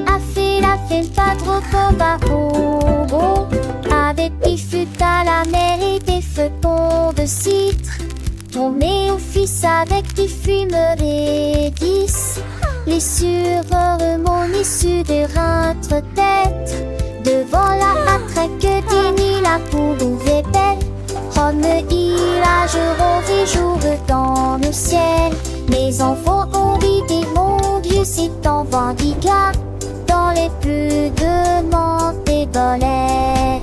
A fait la fête pas trop bobo, avec des fûts à la mer et des feuilletons de citre. Tourné au fils avec des fumeries 10. Les sureurs mon issue de rentre tête. Devant la matraque d'Ini, la poule ouvrait belle. Rome je rôde jour dans le ciel. Mes enfants ont dit mon Dieu c'est en Vendiga. Dans les plus de monde des bolets.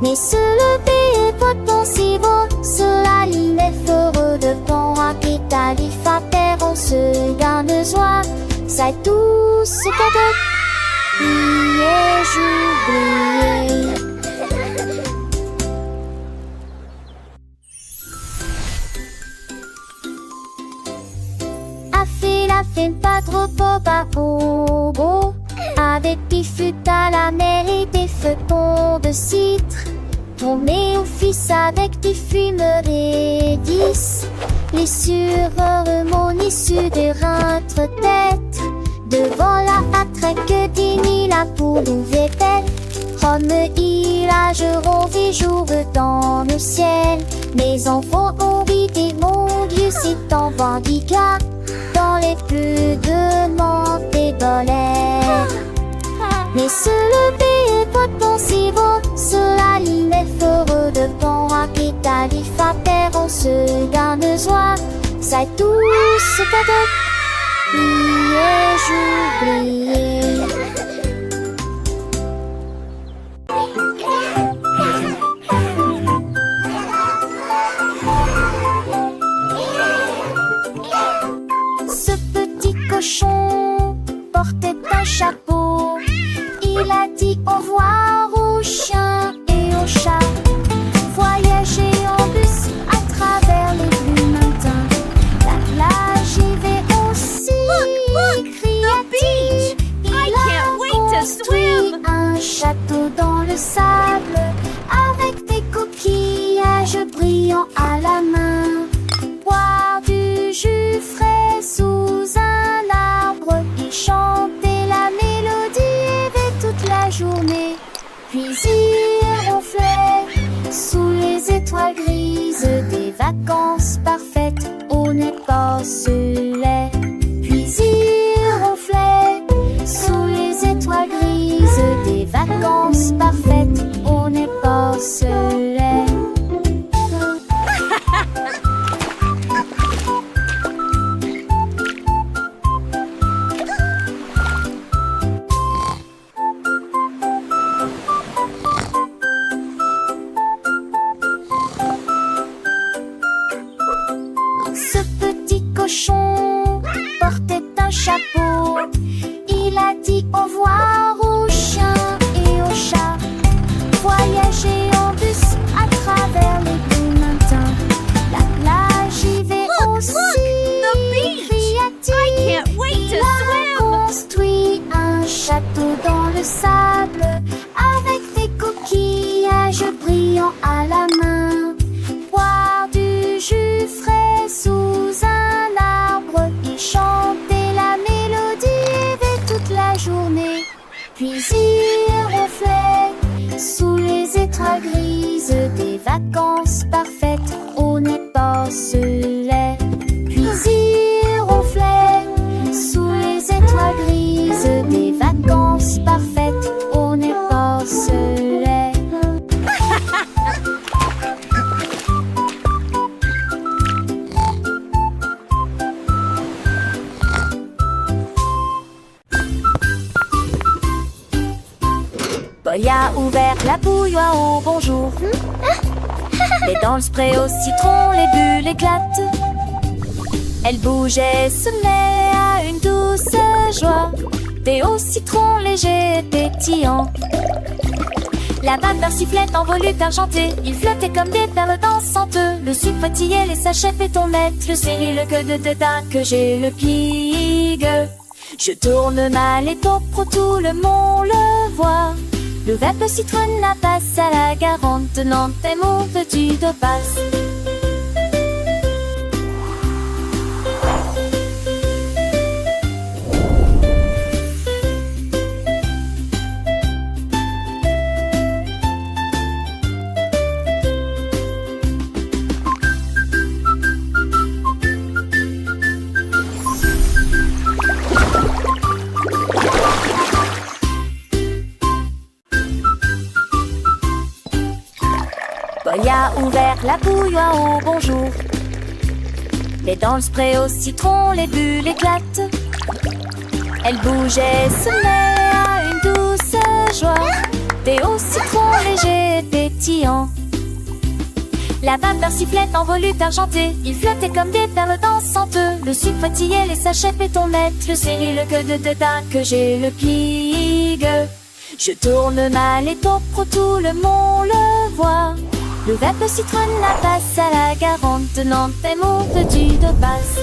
Mais se lever est pas pensé bon. Sur la ligne est heureux de bon. À Pétali terre on se garde joie. C'est tout ce cadeau. Oublié, j'oublié. A fait la fête pas trop bobo, avec des fûts à la mer et des feuilletons de citre. Tourné au fils avec des fumeries 10. Les sureurs mon issue de rentre tête. Devant la matraque d'Ini, la poule ouvrait belle. Rome je rôde jour dans le ciel. Mes enfants ont dit mon Dieu c'est en Vendiga. Dans les plus de monde des bolets. Mais se lever est pas pensé bon. Sur la ligne est heureux de bon. À Pétali terre on se garde joie. C'est tout ce cadeau. Oublié, j'oublié. Ce petit cochon portait un chapeau. Il a dit au revoir aux chiens et aux chats. Voyager en bus à travers les bleus montagnes. La plage y va aussi. Cria-t-il. Il a construit un château dans le sable avec des coquillages brillants à la main. Boire du jus frais sous un arbre. Il chantait la mélodie et toute la journée. Puis il ronflait sous les étoiles grises. Des vacances parfaites au nez porcelet. Puis il ronflait sous les étoiles grises. Des vacances parfaites au nez porcelet. Ce petit cochon portait un chapeau. Il a dit au revoir aux chiens et aux chats. Voyager en bus à travers les bleus montagnes. La plage y va aussi. Cria-t-il. Il a construit un château dans le sable avec des coquillages brillants à la main. Boire du jus frais sous un arbre. Il chantait la mélodie et toute la journée. Puis il ronflait sous les étoiles grises. Des vacances parfaites au nez porcelet. Puis il ronflait sous les étoiles grises. Des vacances parfaites au nez porcelet. Paul a ouvert la bouilloire au bonjour. Mais dans le spray au citron, les bulles éclatent. Elle bougeait, se met à une douce joie. Thé au citron léger et pétillant. La vapeur sifflait en volute argentée. Il flottait comme des perles dansantes. Le sucre fatiguait les sachets béton net. Le série, le queue de tétin que j'ai le pigue. Je tourne ma laiton pro, tout le monde le voit. Le verre citronne la passe à la garante. Tenant tes mots veux-tu de passe. bras ouverts, la bouilloire au bonjour. Mais dans le spray au citron, les bulles éclatent. Elle bouge et se met à une douce joie. Thé au citron léger et pétillant. La vapeur sifflette en volute argenté. Il flottait comme des perles dansantes. Le sucre fatiguait les sachets pétonnettes. Le céleri, le queue de dédain que j'ai le pligue. Je tourne mal et pour tout le monde le voit. Le vapeur citronne la passe à la garante. Tenant des mots petits de basse.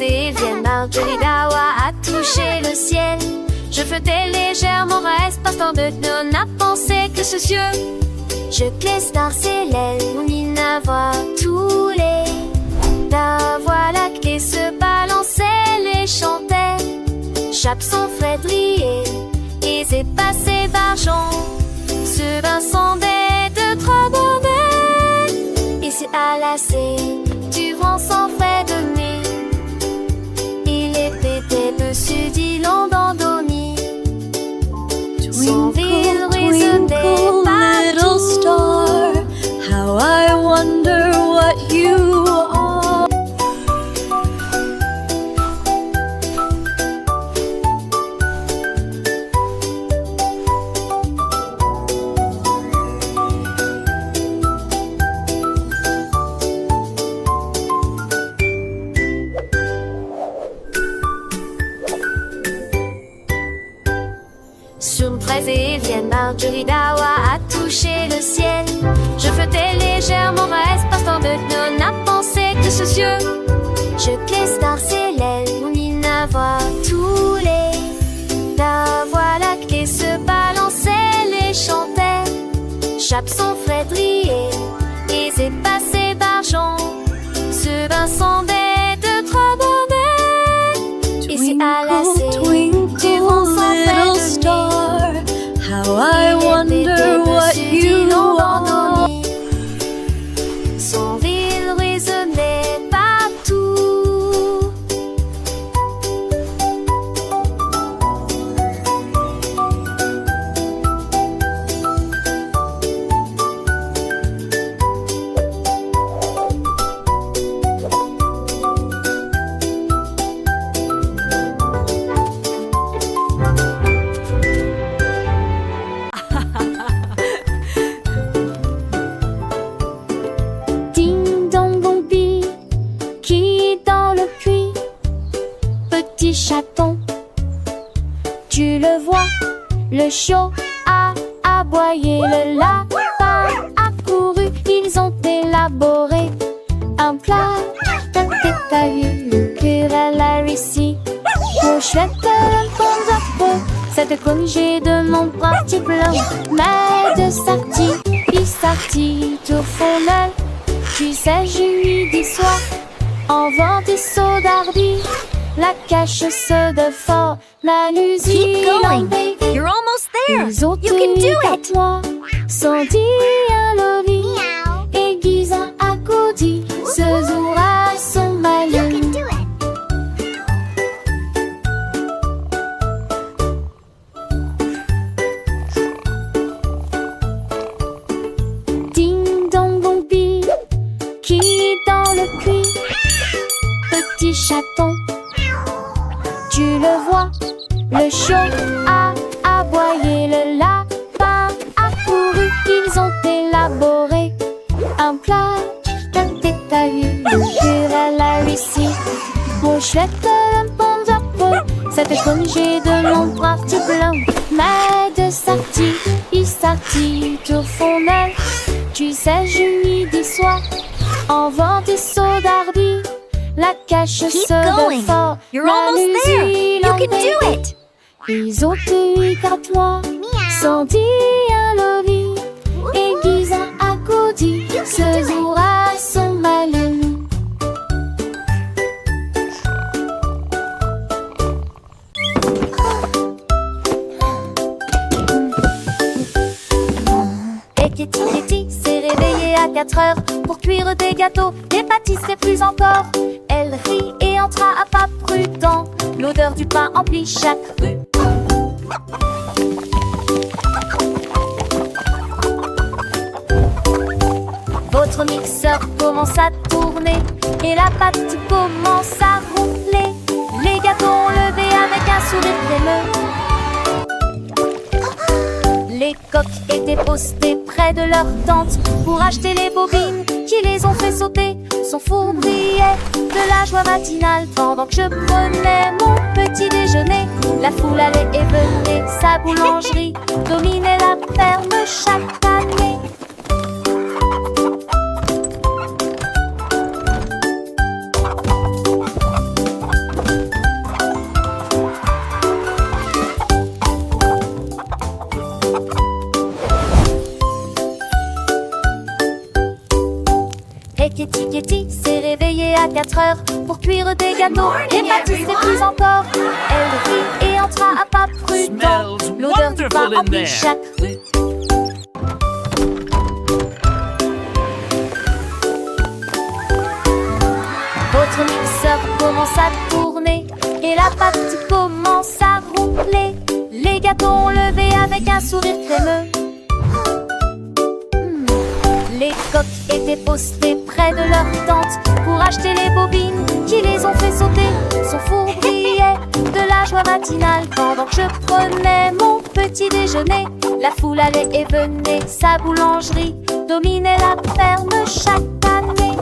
Et vienne Marjorie Dawa a touché le ciel. Je flottais légèrement, reste partant de nous n'a pensé que ce cieux. Je glisse dans ses lèvres, il n'a voix tous les. La voix lactée se balançait, les chantait. Chape son Frédéric et c'est passé Barjon. Ce bain sondait de trop bonheur. Et c'est à la du vent sans fait de nuit. Dessus d'îlot endormi. Son ville résonnait little star, how I wonder what you are. Sur une fraise et vienne Marjorie Dawa a touché le ciel. Je flottais légèrement, reste partant de nous n'a pensé que ce cieux. Je glisse dans ses lèvres, il n'a voix tous les. La voix lactée se balançait, les chantait. Chape son Frédéric et c'est passé Barjon. Ce bain sondait de trop bonheur. Et c'est à la du vent sans fait de nuit. How I wonder what you are. Son ville résonnait partout. Chaton, tu le vois, le chiot a aboyé, le lapin a couru, ils ont élaboré un plat. T'as vu le querelle a réussi. Pour chouette le bon zappo, cette congé de mon parti blanc. Mais de sortie, il sortit tout fondel. Tu sais, je lui dis soir, en vent des sauts d'ardi. La cache se de fort, la Keep going. You're almost there. You can do it. Sans dire le lit, aiguisant à côté, ce jour à son malheur. Ding dong bombi, qui dans le puits, petit chaton. Tu le vois, le chiot a aboyé, le lapin a couru, ils ont élaboré un plat. T'as vu le querelle a réussi. Mon chouette le bon zappo, cette congé de mon parti blanc. Mais de sortie, il sortit tout fondel. Tu sais, je lui dis soir, en vent des sauts d'ardi. La cache Keep se going. de fort. You're almost there. You can do it. Ils ont eu qu'à toi, sans dire le lit, aiguisant à côté. dit, ce jour a son malheur. Et Kitty s'est réveillée à 4 heures pour cuire des gâteaux, des pâtisseries plus encore. Elle rit et entra à pas prudent, l'odeur du pain emplit chaque rue. Votre mixeur commence à tourner et la pâte commence à ronfler. Les gâteaux ont levé avec un sourire crémeux. Les coques étaient postées près de leur tente pour acheter les bobines qui les ont fait sauter. Son four brillait de la joie matinale pendant que je prenais mon petit déjeuner. La foule allait et venait, sa boulangerie dominait la ferme chaque année. Kitty s'est réveillée à 4 heures pour cuire des gâteaux, des pâtisseries plus encore. Elle rit et entra à pas prudent, l'odeur du pain emplit chaque rue. Votre mixeur commence à tourner et la pâte commence à ronfler. Les gâteaux ont levé avec un sourire crémeux. Les coques étaient postées près de leur tente pour acheter les bobines qui les ont fait sauter. Son four brillait de la joie matinale pendant que je prenais mon petit déjeuner. La foule allait et venait, sa boulangerie dominait la ferme chaque année.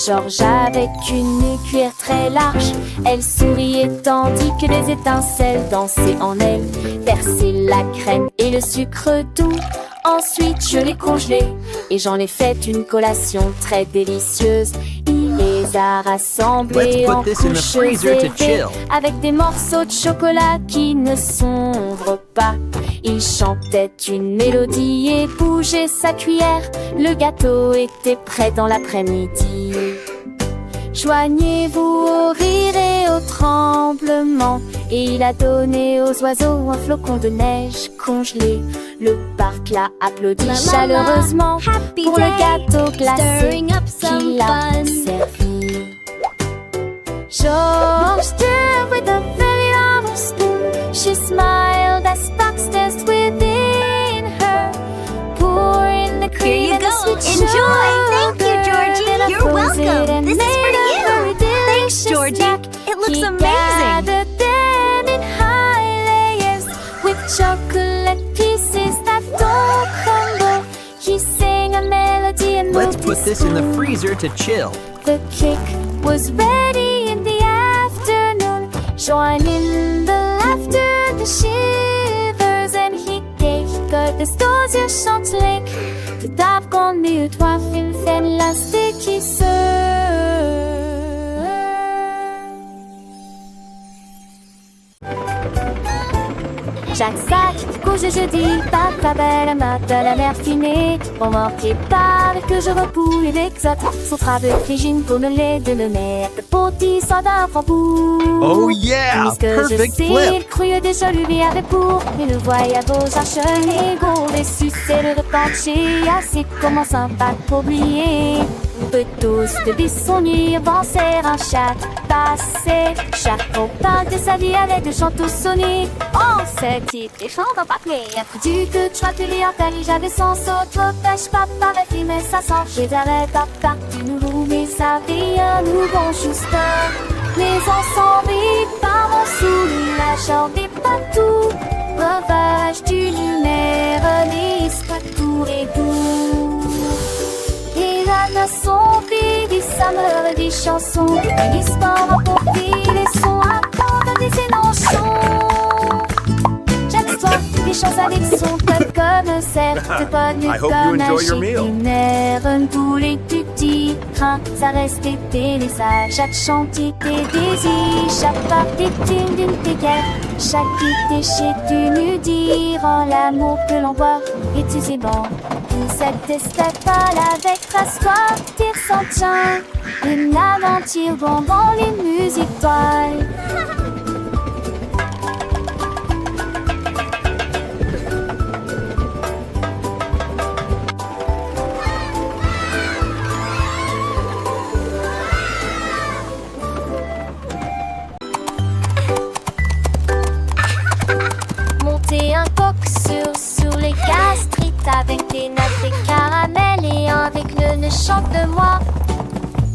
Georges avec une cuillère très large, elle souriait tandis que des étincelles dansaient en elle. Versé la crème et le sucre doux, ensuite je l'ai congelé et j'en ai fait une collation très délicieuse. Il les a rassemblés en couches élevées avec des morceaux de chocolat qui ne s'ombrent pas. Il chantait une mélodie et bougeait sa cuillère. Le gâteau était prêt dans l'après-midi. Joignez-vous au rire et au tremblement. Et il a donné aux oiseaux un flocon de neige congelé. Le parc l'a applaudi chaleureusement pour le gâteau glacé qu'il a servi. George stirred with a very long spoon. She smiled as sparks danced within her. Pour in the cream and the sweet Enjoy. Thank you, Georgie. You're welcome. This is for you. Thanks, Georgie. It looks amazing. Them in high layers with chocolate pieces that don't crumble. He sang a melody and Let's put this in the freezer to chill. The cake was ready in the afternoon. Join in the laughter, the shivers, and he gave the stars a chanteling. Tout d'abord, nous trois films fait la sticky Chaque sac, couche de jeudi, papa belle, matin la mer finée. On m'en prépare que je repouille et l'exote. Son travail frigine pour me les de le mettre. Le petit soldat framboux. Oh yeah! Puisque Perfect je sais, flip! il croyait déjà lui avait pour. Mais le voyage aux archers et gros déçus, c'est le repas de chez assez commençant pas pour oublier. On peut tous de bisonnier avancer un chat passé. Chaque copain de sa vie avec de chants tous sonnés. On se dit des chants dans papier. Du que tu as pu lire ta vie, j'avais sans autre pêche, pas pareil, mais ça sent. J'ai d'arrêt pas partout, nous mais ça vient, nous bon juste. Les ensembles, par mon soulageur des patous. Breuvage du lunaire, l'histoire tour et doux. Et la nation vit des sameurs, des chansons. L'histoire a porté les sons à prendre des énonctions. J'aime l'histoire des chance avec son code comme cerf. C'est pas nu I hope you comme enjoy your un meal. chimère. Tous les petits trains, ça reste été les sages. Chaque chantier tes désirs, chaque part des thunes d'une pécale. Chaque été chez tu nous dire en l'amour que l'on voit. Et tu sais bon, cette estafade avec trace-toi, tire sans tien. Une aventure dans les musiques toiles. Monter un coq sur les gastrites avec des nattes et caramel et avec le ne chante de moi.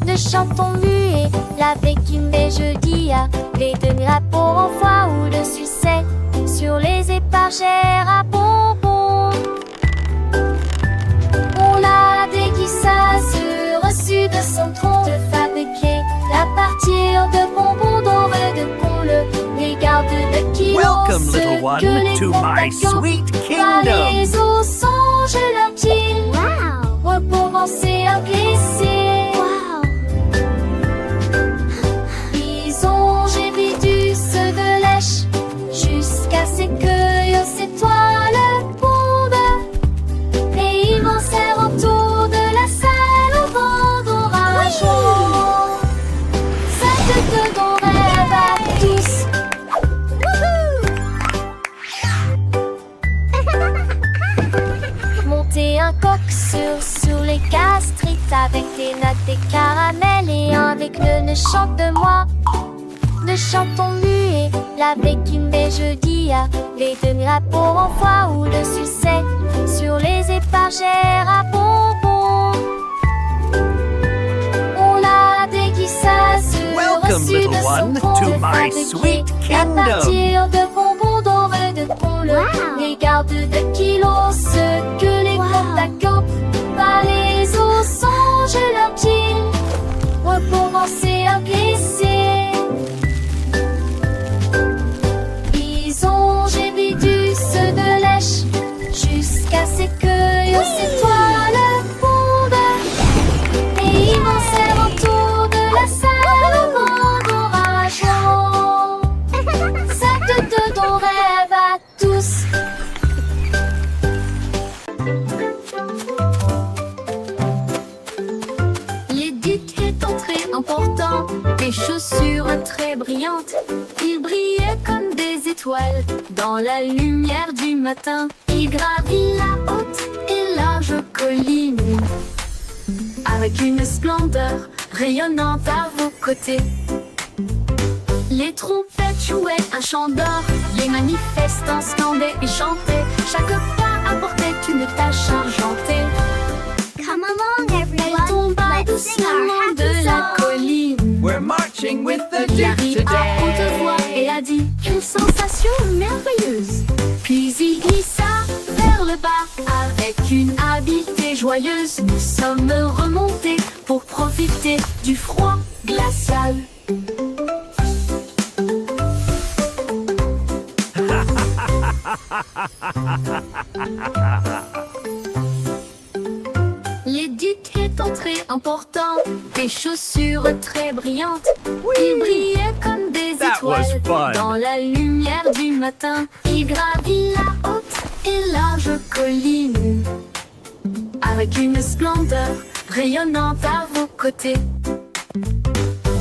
Ne chantons muet, l'avec une baie jeudi avec de drapeaux en foie ou de sucette sur les épargères à bonbons. On l'a déguisé reçu de son tronc de fabriquer à partir de bonbons dorés de poule. Les gardes de kilos, Welcome, little one, que les to my contacts sweet par kingdom. les eaux songe leur qu'il recommencer à glisser. Ils ont gémi du ceux de lèche jusqu'à ce que ces toiles pondent. Et ils m'en autour de la salle au vent d'orage. Ça te donne rêve à tous. Monter un coq sur les gastrites avec des nattes et caramel et avec le ne chante de moi. Ne chantons muet, l'avec une baie jeudi les demi-drapeaux en foie ou de sucette sur les épargères à bonbons. On l'a déguisé Welcome, reçu little de son one, tronc to de my fabriquer sweet à kingdom. partir de bonbons dorés de poule. Les gardes de kilos, ceux que les contacts par les eaux songe leur qu'il recommencer à glisser. Ils ont gémi du ceux de lèche jusqu'à ce que ces toiles pondent. Et ils m'en autour de la salle au vent d'orage. Ça te donne rêve à tous. L'édite est entrée en portant des chaussures très brillantes. Il brillait comme des étoiles dans la lumière du matin. Il gravit la haute et large colline avec une splendeur rayonnante à vos côtés. Les trompettes jouaient un chant d'or, les manifestants scandaient et chantaient. Chaque pas apportait une tâche argentée. Come along, Elle everyone. tomba Let's sing our doucement happy de la song. colline. We're marching with the Il Duke rit à haute voix today. et a dit quelle sensation merveilleuse. Puis il glissa vers le bas avec une habileté joyeuse. Nous sommes remontés pour profiter du froid glacial. L'édite est entrée en portant des chaussures très brillantes. Il brillait comme des That was étoiles fun. dans la lumière du matin. Il gravit la haute et large colline avec une splendeur rayonnante à vos côtés.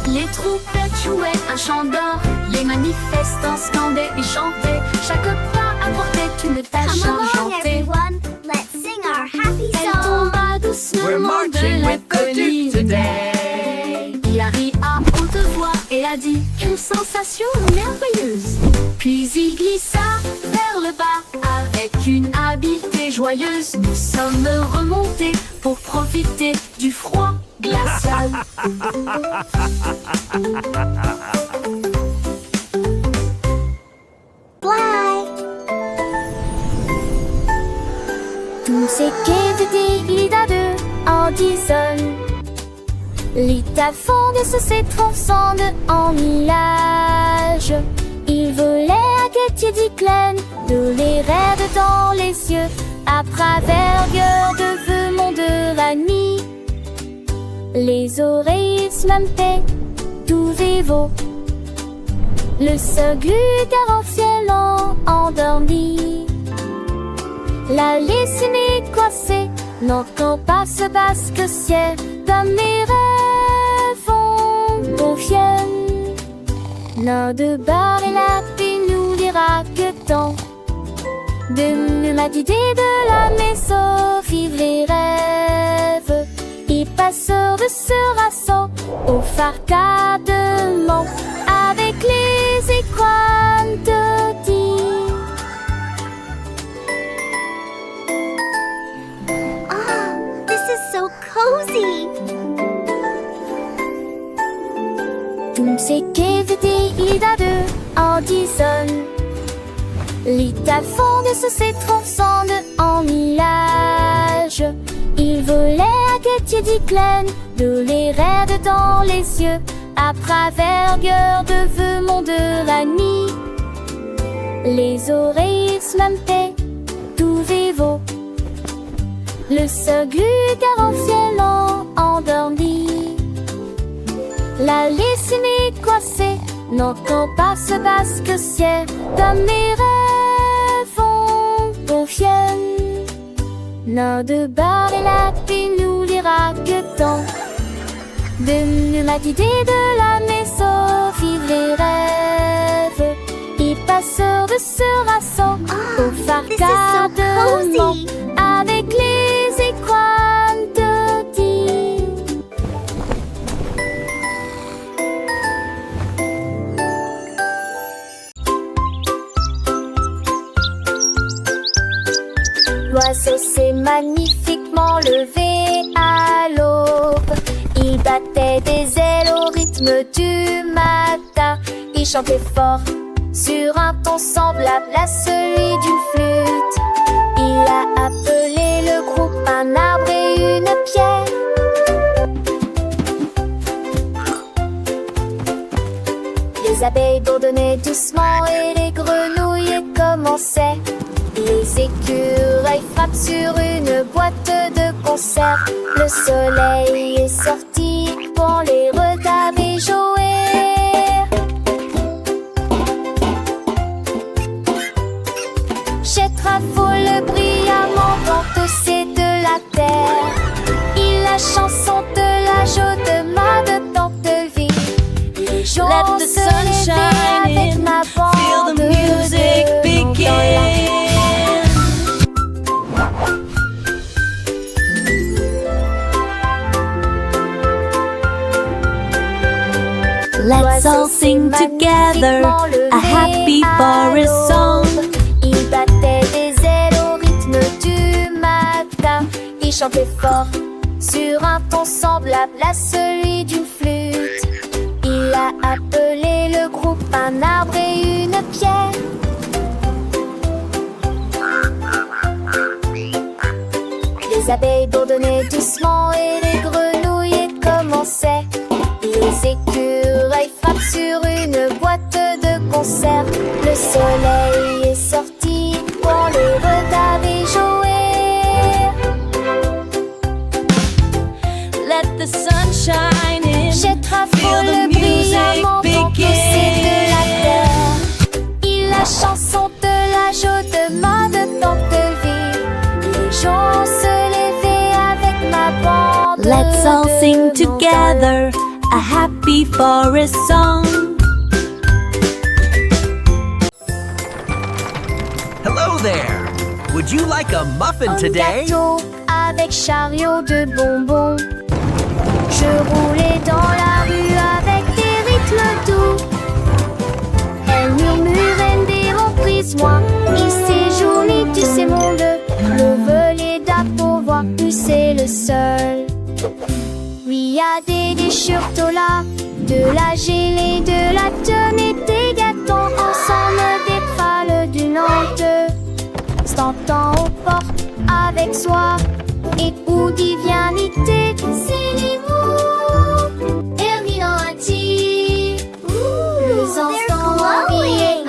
Les trompettes jouaient un chant d'or, les manifestants scandaient et chantaient. Chaque pas apportait une tâche Come along, argentée. everyone. Let's sing our happy Elle song. tomba We're doucement marching de la with the Duke colline. today. Il a ri à haute voix et a dit quelle sensation merveilleuse. Puis il glissa vers le bas avec une habileté joyeuse. Nous sommes remontés pour profiter du froid glacial. Fly. Tous ces quais glidade en dissonne. Les tafondes se s'étranscendent en nuages. Il volait à Gethsemane, de les rêves dans les yeux, à travers de feu monde de la nuit. Les oreilles smampées, tout vivo. Le seul glugar en ciel endormi. La laissée coincée, n'entend pas ce basque ciel, comme mes rêves confiennent. L'un de bar et la paix nous dira que tant de l'humanité de la maison vivent les rêves. Et passeur de ce rassaut au farcadement avec les écrans de dire. Ah, this is so cozy. Tout ce qu'éviter il a deux en disonne. L'état fond de ce se transcende en millage. Il volait à Gethsemane, de les rêves dans les yeux, à travers de feu monde de la nuit. Les oreilles smampées, tout vivo. Le seul glugar en ciel endormi. La laissée coincée, n'entend pas ce basque ciel, comme mes rêves confiennent. L'un de bar et la paix nous dira que tant de l'humanité de la maison vivent les rêves. Et passeur de ce rassaut au This is so farcadement cozy. avec les écrans de dire. L'oiseau s'est magnifiquement levé à l'aube. Il battait des ailes au rythme du matin. Il chantait fort sur un ton semblable à celui d'une flûte. Il a appelé le groupe un arbre et une pierre. Les abeilles bourdonnaient doucement et les grenouilles commençaient. Les écureuils frappent sur une boîte de conserve. Le soleil est sorti pour les regarder jouer. Chetrafole brillamment entossé de la terre. Et la chanson de la joie de tant de vie. Les gens Let the se sun levaient shine avec in, ma feel the bande music de monde dans la begin. Let's all sing together a happy forest song. Il battait des ailes au rythme du matin. Il chantait fort sur un ton semblable à celui d'une flûte. Il a appelé le groupe un arbre et une pierre. Les abeilles bourdonnaient doucement et les grenouilles commençaient. Les écureuils frappent sur une boîte de conserve. Le soleil est sorti pour les regarder jouer. Let the sun shine in. Chetrafole Feel the music brillamment entossé de la begin. terre. Et la chanson de la joie de tant de vie. Les gens se levaient avec ma bande. Let's all de sing monde dans together a happy forest song. Hello there. Would you like a muffin Un today? gâteau avec chariot de bonbons. Je roulais dans la rue avec des rythmes doux. Elle murmurait des mots prise-moi. Il séjournait, tu sais monde. Le volet d'appovoir, tu c'est le seul. Oui, y a des déchirures là, de la gelée, de la tenue, des gâteaux ensemble, des pâles d'une honte. S'entend aux portes avec soi, et où divinité, c'est les mots. Hermine en les they're instants glowing. habillés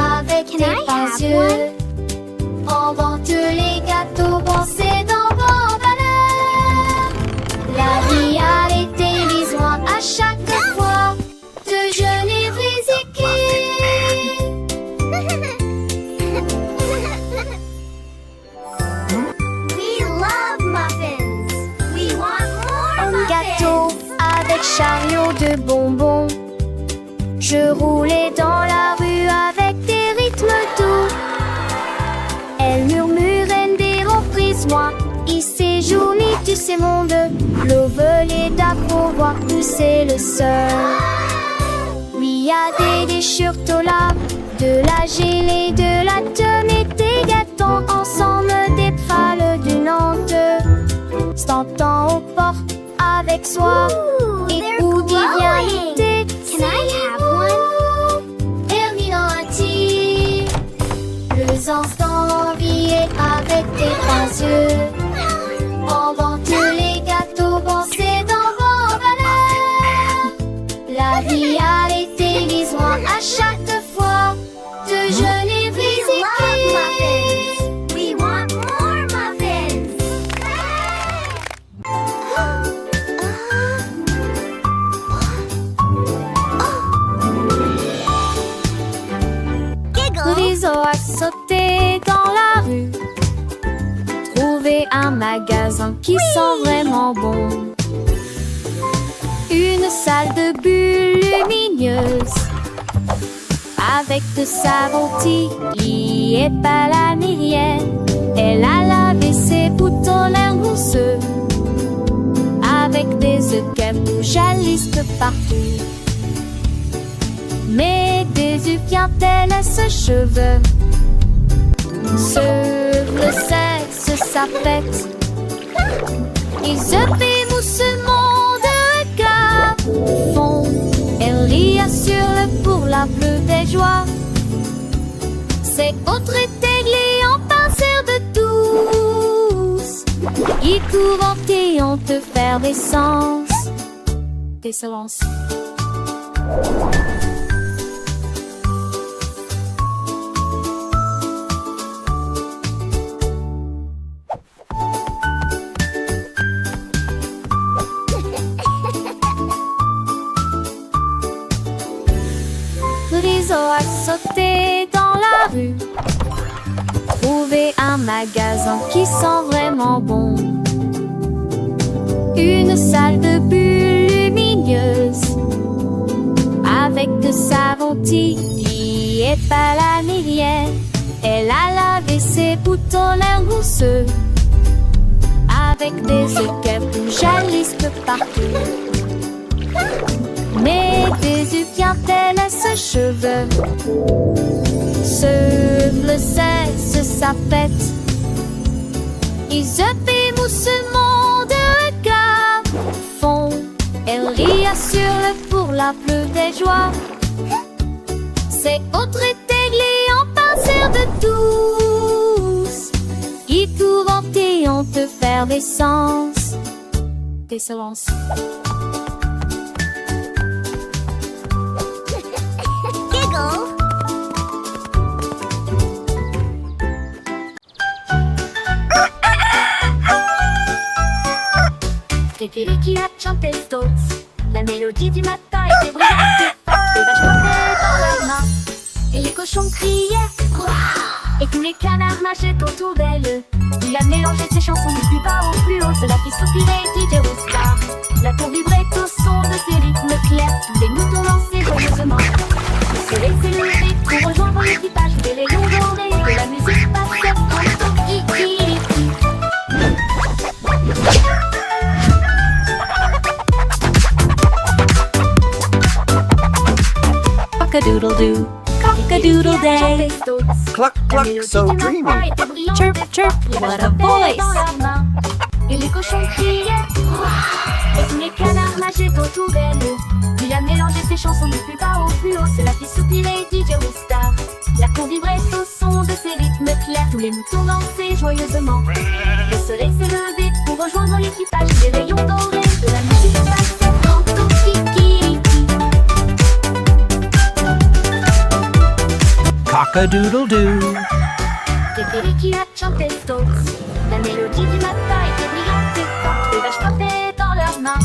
de bonbons. Je roulais dans la rue avec des rythmes doux. Elle murmurait des reprises, moi. Il s'est jouni, tu sais mon de l'eau volée d'approuvoir pousser le sol. Oui, y a des déchirures là, de la gelée, de la tonne et des gâteaux ensemble, des prales du Nantes. S'entend au port avec soi et they're convivialité. Can I have one? Herminati, les instants riaient avec tes grands yeux. Pendant que les gâteaux pensaient dans vos valeurs, la vie a été mise loin à chaque fois de jeunes visiter. We want more muffins. Giggle. Rizzo a sauté dans la rue, trouvé un magasin qui sent vraiment bon. Une salle de bulles lumineuses avec de savons Tilly et pas la mérienne. Elle a lavé ses boutons l'air mousseux avec des œufs qu'elle bouge à liste partout. Mais des œufs viennent-elles à ses cheveux? Le sexe, sa fête. Ils œufs et moussement de regard fond. Elle rit, assure-le pour la plus belle joie. C'est autre églé en pincère de douce. Ils courent et on te faire des sens. Des silences. Rizzo a sauté dans la rue, trouvé un magasin qui sent vraiment bon. Une salle de bulles lumineuses avec de savons Tilly et pas la mérienne. Elle a lavé ses boutons l'air mousseux avec des œufs qu'elle bouge à liste partout. Mais des œufs viennent-elles à ses cheveux? Le sexe, sa fête. Ils œufs et moussement de regard fond. Elle rit, assure-le pour la plus belle joie. C'est autre églé en pincère de douce. Ils courent et on te faire des sens. Des silences. Giggle. C'était qui a chanté Stones. La mélodie du matin était brillante et forte. Les vaches portaient dans leurs mains et les cochons criaient Ouah. Et tous les canards nageaient autour d'elle. Il a mélangé ses chansons du plus bas au plus haut. Cela fit soupirer DJ Roustar. La tour vibrait au son de ses rythmes clairs. Tous les moutons dansaient joyeusement. Le soleil s'est levé pour rejoindre l'équipage. Des rayons dorés et la musique passait comme Kiki. Cock-a-doodle-doo, cock-a-doodle day. Cluck, cluck, so dreamy. Chirp, chirp, what a voice. Et les cochons criaient Ouah. Et tous les canards nageaient autour d'elle. Il a mélangé ses chansons du plus bas au plus haut. Cela fit soupirer DJ Roustar. La cour vibrait au son de ses rythmes clairs. Tous les moutons dansaient joyeusement. Le soleil s'est levé pour rejoindre l'équipage. Des rayons dorés de la musique passait tantôt Kiki. Cock-a-doodle-doo. C'était qui a chanté Stones. La mélodie du matin était brillante et forte. Les vaches portaient dans leurs mains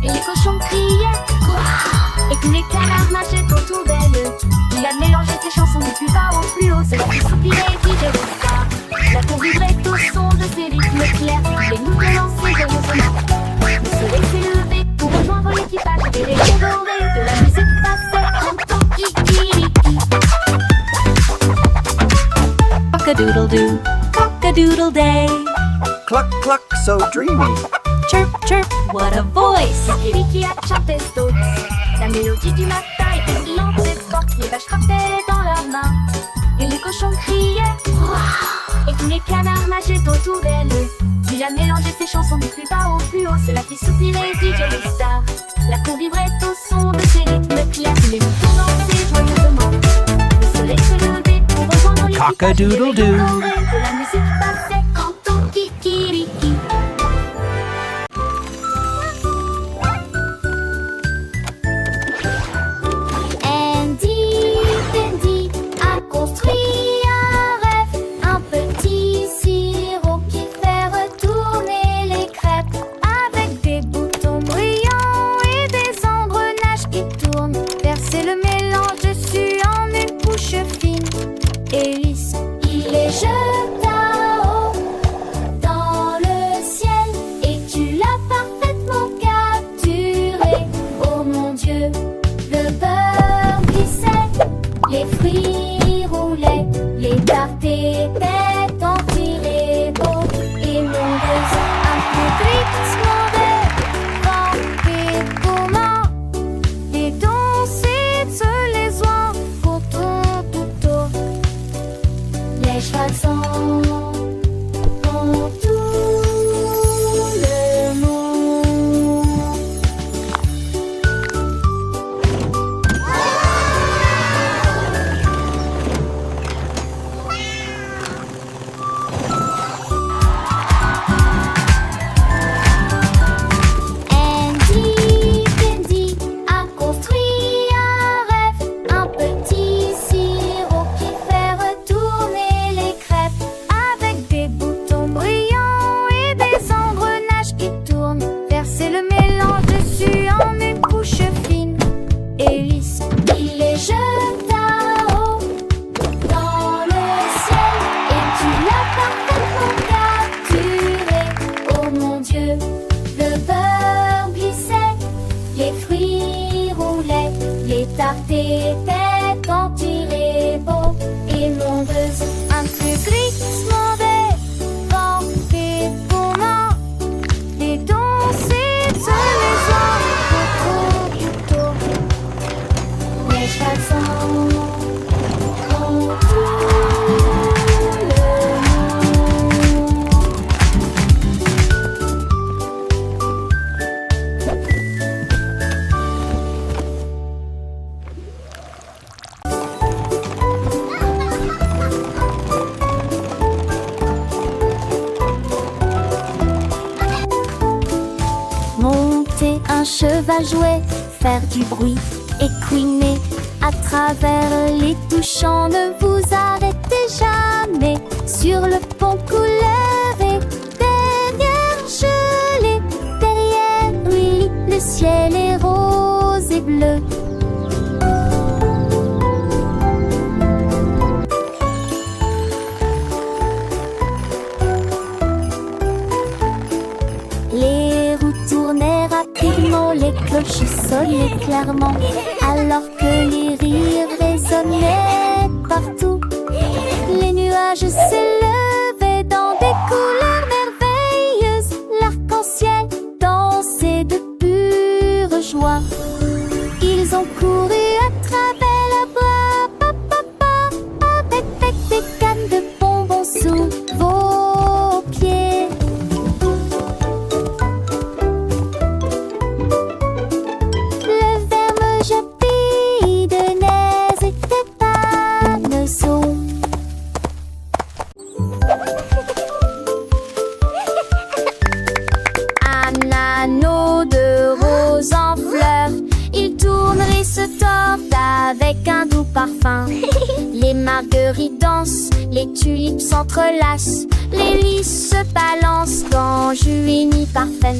et les cochons criaient Ouah. Et tous les canards nageaient autour d'elle. Il a mélangé ses chansons du plus bas au plus haut. Cela fit soupirer DJ Roustar. La cour vibrait au son de ses rythmes clairs. Les moutons dansaient joyeusement. Le soleil s'est levé pour rejoindre l'équipage. Des rayons Cock-a-doodle-doo, cock-a-doodle day. Cluck, cluck, so dreamy. Chirp, chirp, what a voice! Kiki a chanté Stokes. La mélodie du matin était lente et forte. Les vaches frappaient dans leurs mains. Et les cochons criaient. Wouah. Et tous les canards nageaient autour d'elle. Puis a mélangé ses chansons du plus bas au plus haut. Cela fit soupirer DJ les stars. La cour vibrait au son de ses rythmes clairs. Les moutons dansaient joyeusement. Le soleil se levait pour rejoindre les Cock-a-doodle-doo. de la musique passait quand on kikiriki. Andy Bendy a construit un rêve, un petit sirop qui fait retourner les crêpes avec des boutons brillants et des engrenages qui tournent. Verser le mélange dessus en une couche fine et lisse. Il les jeta haut dans le ciel et tu l'as parfaitement capturé. Oh mon Dieu, le beurre glissait, les fruits roulaient, les tartes étaient en tirés beaux et nombreuses. Un peu demandait, vent gourmand, des danses et les oies pourtant tout haut. Les chevals sont dans tout le monde. Andy Bendy a construit un rêve, un petit sirop qui fait retourner les crêpes avec des boutons brillants et des engrenages qui tournent. Verser le mélange dessus en une couche fine et lisse. Il les jeta haut dans le ciel et tu l'as parfaitement capturé. Oh mon Dieu, le beurre glissait, les fruits roulaient, les tartes étaient en tirés beaux et nombreuses. Un plus glissement des vents gourmands, des danses et les oies beaucoup plus tôt. Les chevals sont dans tout le monde. Monter un cheval jouet, faire du bruit et couiner à travers les touchants. Ne vous arrêtez jamais sur le pont couleur et derrière gelé. Derrière lui, le ciel est rose et bleu. Les roues tournaient rapidement, les cloches sonnaient clairement, alors que les rires résonnaient partout. Les nuages s'élevaient dans des couleurs merveilleuses. L'arc-en-ciel dansait de pure joie. Ils ont couru à travers la bois, avec des cannes de bonbons sous vos pieds. Le verme jappé de neige était panneau. Un anneau de rose en fleurs, il tourne et se tord avec un doux parfum. Les marguerites dansent, les tulipes s'entrelacent, les lys se balancent quand Juini parfum.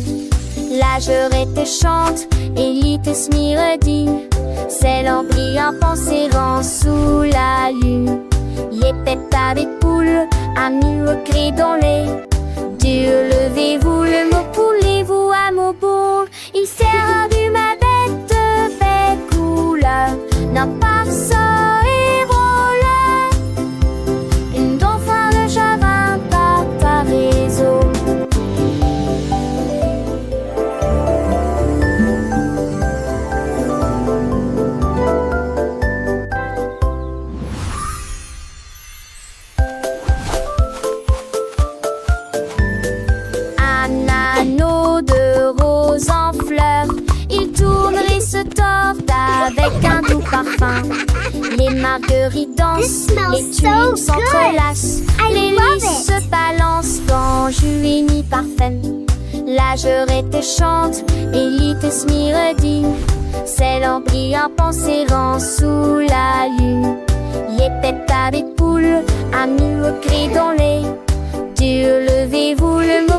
La jurette chante et l'itis dit, c'est l'embryon pensérant sous la lune. Les pétards des poules, amis au cri dans les. Dieu, levez-vous, le mot poulez-vous à mon boule. Il sert du ma bête de belle couleur, non pas ça et voilà. Une dauphin de cheval. avec un doux parfum. Les marguerites dansent, This smells les so tulipes good. s'entrelacent. I Les love lys it. se balancent quand Julie parfum. La jurette chante et Lites miredit. C'est l'embryon pensérant sous la lune. Les têtes avec poules, amis au cri dans les. Dieu, levez-vous le mot.